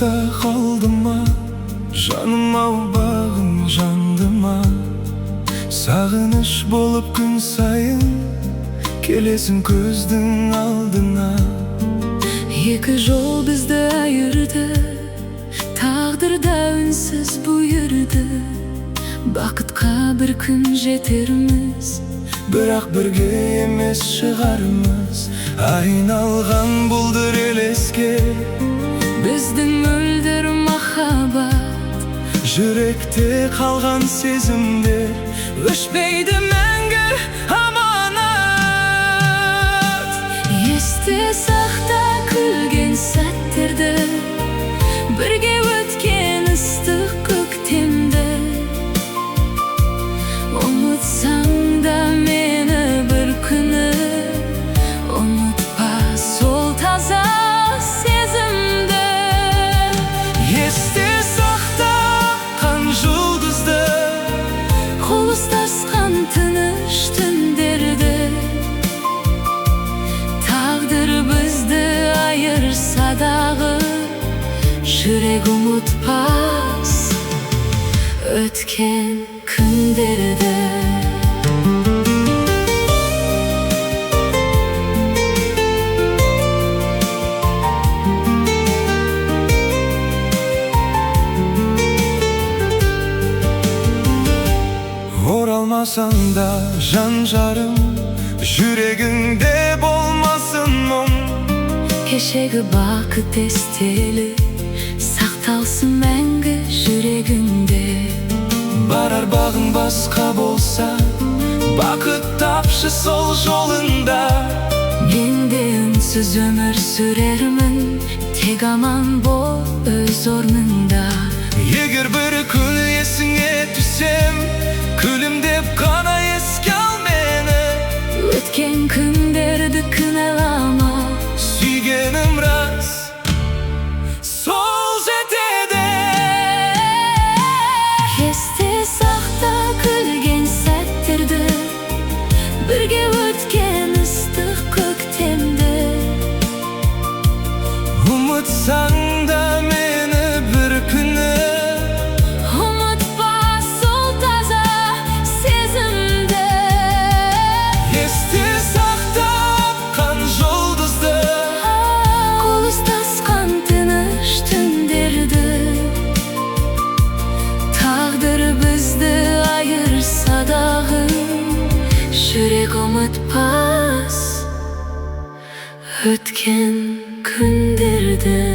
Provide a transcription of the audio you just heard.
uzakta kaldıma, canıma bağım jandıma. Sağınış bolup gün sayın kelesin көздің алдына. Екі жол бізді айырды, тағдырда үнсіз бұйырды. Бақытқа бір күн жетерміз, Бірақ бірге емес шығармыз. Айналған бұлдыр елеске біздің мөлдір махаббат. Жүректе қалған сезімдер өшпейді мәңгі аманат. Есте сақта күлген сәттерді, бірге өткен ыстық көктемді. Ұмытсаң да мені бір күні, ұмытпа сол таза сезімді. Есте сақтаған жұлдызды, Қол ұстасқан тыныш түндерді. Тағдыр бізді айырса дағы, жүрек ұмытпас өткен күндерді. Оралмасаң да жан жарым, жүрегіңде болмасын мұң. Кешегі бақыт естелі, сақталсын мәңгі жүрегіңде. Барар бағың басқа болса, бақыт тапшы сол жолында. Мен де үнсіз өмір сүрермін, тек аман бол өз орнында. Егер бір күн есіңе түсем, күлімдеп қана еске ал мені. Өткен күндерді кінәлама, Сүйгенім рас, сол жетеді. есте сақта күлген сәттерді, бірге өткен ыстық көктемді. Ұмытсаң да мені бір күні, Ұмытпа сол таза сезімді. есте сақтаған жұлдызды, Қол ұстасқан тыныш түндерді. Тағдыр бізді айырса дағы, жүрек ұмытпас өткен күндерді.